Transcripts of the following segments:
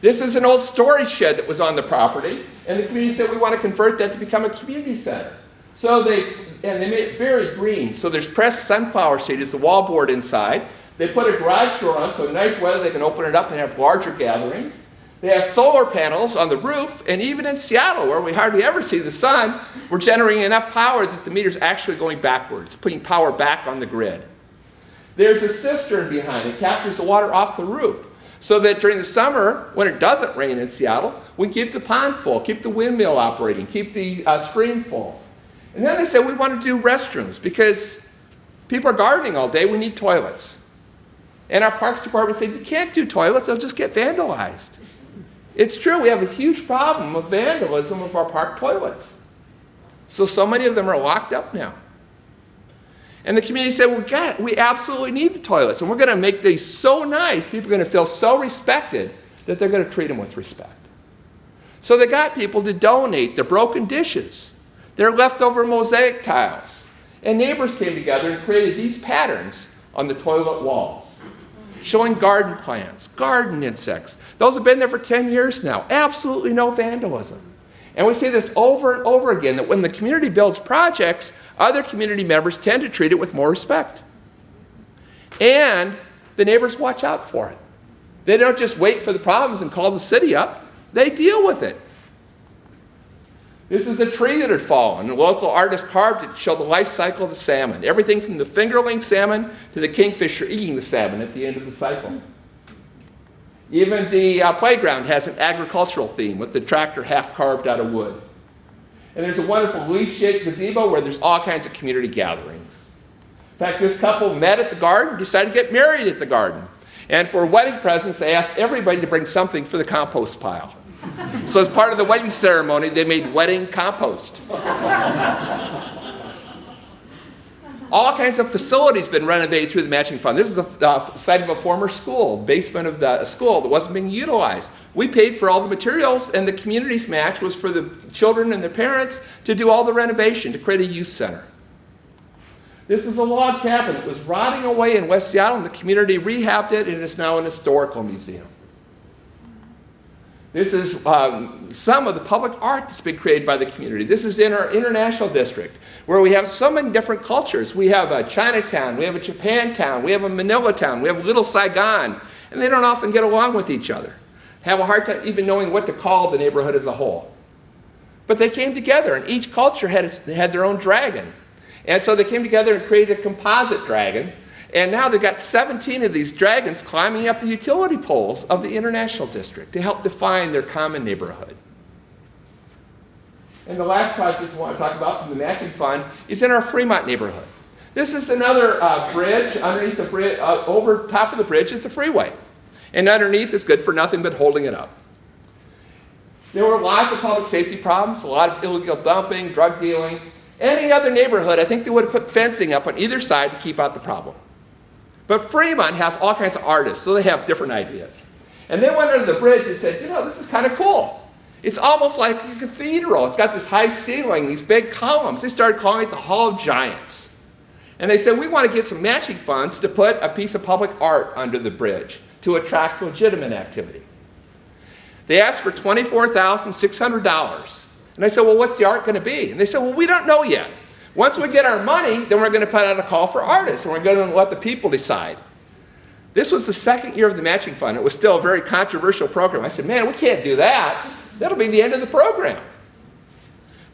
This is an old storage shed that was on the property, and the community said we want to convert that to become a community center. So they made it very green. So there's pressed sunflower seed as the wallboard inside. They put a garage door on, so in nice weather they can open it up and have larger gatherings. They have solar panels on the roof, and even in Seattle, where we hardly ever see the sun, we're generating enough power that the meter's actually going backwards, putting power back on the grid. There's a cistern behind it, captures the water off the roof, so that during the summer, when it doesn't rain in Seattle, we keep the pond full, keep the windmill operating, keep the stream full. And then they said we want to do restrooms, because people are gardening all day, we need toilets. And our Parks Department said, you can't do toilets, they'll just get vandalized. It's true, we have a huge problem of vandalism of our park toilets. So many of them are locked up now. And the community said, well, we absolutely need the toilets, and we're going to make these so nice, people are going to feel so respected that they're going to treat them with respect. So they got people to donate their broken dishes, their leftover mosaic tiles, and neighbors came together and created these patterns on the toilet walls, showing garden plants, garden insects. Those have been there for 10 years now. Absolutely no vandalism. And we see this over and over again, that when the community builds projects, other community members tend to treat it with more respect. And the neighbors watch out for it. They don't just wait for the problems and call the city up. They deal with it. This is a tree that had fallen. A local artist carved it to show the life cycle of the salmon. Everything from the fingerling salmon to the kingfisher eating the salmon at the end of the cycle. Even the playground has an agricultural theme with the tractor half carved out of wood. And there's a wonderful leaf-shaped gazebo where there's all kinds of community gatherings. In fact, this couple met at the garden, decided to get married at the garden. And for wedding presents, they asked everybody to bring something for the compost pile. So as part of the wedding ceremony, they made wedding compost. All kinds of facilities have been renovated through the matching fund. This is a site of a former school, basement of the school that wasn't being utilized. We paid for all the materials, and the community's match was for the children and their parents to do all the renovation, to create a youth center. This is a log cabin. It was rotting away in West Seattle, and the community rehabbed it, and it is now an historical museum. This is some of the public art that's been created by the community. This is in our international district, where we have so many different cultures. We have a Chinatown, we have a Japantown, we have a Manila town, we have Little Saigon, and they don't often get along with each other. Have a hard time even knowing what to call the neighborhood as a whole. But they came together, and each culture had their own dragon. And so they came together and created a composite dragon, and now they've got 17 of these dragons climbing up the utility poles of the international district to help define their common neighborhood. And the last project we want to talk about from the matching fund is in our Fremont neighborhood. This is another bridge. Underneath the bridge, over top of the bridge is the freeway. And underneath is good for nothing but holding it up. There were lots of public safety problems, a lot of illegal dumping, drug dealing. Any other neighborhood, I think they would have put fencing up on either side to keep out the problem. But Fremont has all kinds of artists, so they have different ideas. And they went under the bridge and said, this is kind of cool. It's almost like a cathedral. It's got this high ceiling, these big columns. They started calling it the Hall of Giants. And they said, we want to get some matching funds to put a piece of public art under the bridge to attract legitimate activity. They asked for $24,600. And I said, well, what's the art going to be? And they said, well, we don't know yet. Once we get our money, then we're going to put out a call for artists, and we're going to let the people decide. This was the second year of the matching fund. It was still a very controversial program. I said, man, we can't do that. That'll be the end of the program.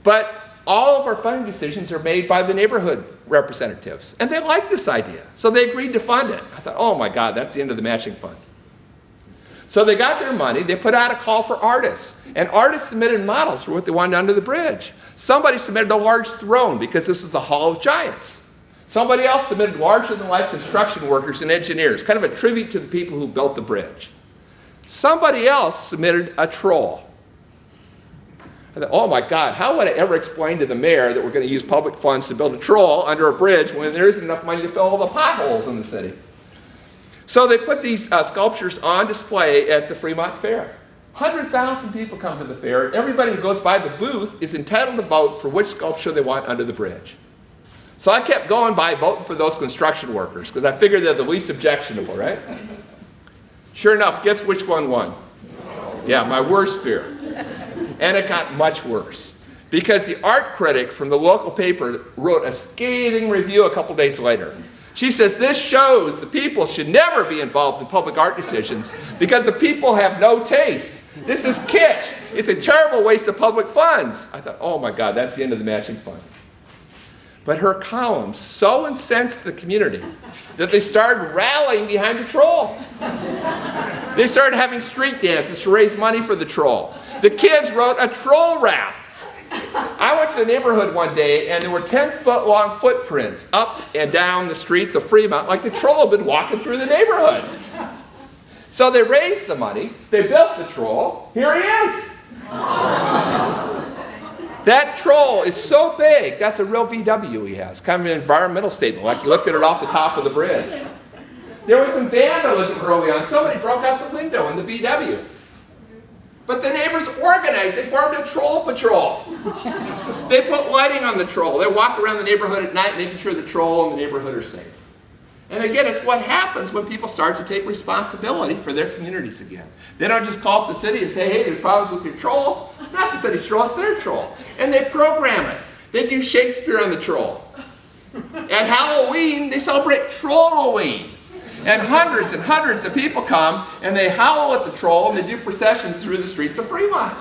But all of our funding decisions are made by the neighborhood representatives, and they liked this idea, so they agreed to fund it. I thought, oh my God, that's the end of the matching fund. So they got their money, they put out a call for artists, and artists submitted models for what they wanted under the bridge. Somebody submitted a large throne because this is the Hall of Giants. Somebody else submitted larger-than-life construction workers and engineers, kind of a tribute to the people who built the bridge. Somebody else submitted a troll. I thought, oh my God, how would I ever explain to the mayor that we're going to use public funds to build a troll under a bridge when there isn't enough money to fill all the potholes in the city? So they put these sculptures on display at the Fremont Fair. 100,000 people come to the fair. Everybody who goes by the booth is entitled to vote for which sculpture they want under the bridge. So I kept going by voting for those construction workers because I figured they're the least objectionable, right? Sure enough, guess which one won? Yeah, my worst fear. And it got much worse, because the art critic from the local paper wrote a scathing review a couple days later. She says, this shows the people should never be involved in public art decisions because the people have no taste. This is kitsch. It's a terrible waste of public funds. I thought, oh my God, that's the end of the matching fund. But her columns so incensed the community that they started rallying behind the troll. They started having street dances to raise money for the troll. The kids wrote a troll rap. I went to the neighborhood one day, and there were 10-foot-long footprints up and down the streets of Fremont, like the troll had been walking through the neighborhood. So they raised the money, they built the troll, here he is. That troll is so big, that's a real VW he has, kind of an environmental statement, like he lifted it off the top of the bridge. There was some vandalism early on. Somebody broke out the window in the VW. But the neighbors organized. They formed a troll patrol. They put lighting on the troll. They walk around the neighborhood at night making sure the troll and the neighborhood are safe. And again, it's what happens when people start to take responsibility for their communities again. They don't just call up the city and say, hey, there's problems with your troll. It's not the city's troll, it's their troll. And they program it. They do Shakespeare on the troll. At Halloween, they celebrate Trolloween. And hundreds of people come, and they howl at the troll, and they do processions through the streets of Fremont.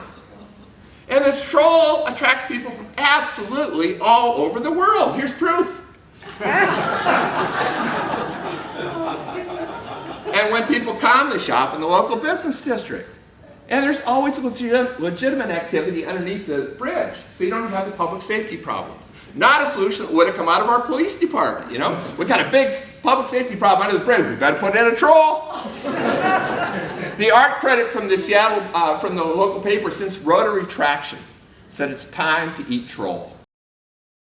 And this troll attracts people from absolutely all over the world. Here's proof. And when people come, they shop in the local business district. And there's always legitimate activity underneath the bridge, so you don't have the public safety problems. Not a solution that would have come out of our police department, you know? We got a big public safety problem under the bridge. We better put in a troll. The art critic from the Seattle, from the local paper since wrote a retraction, said it's time to eat troll.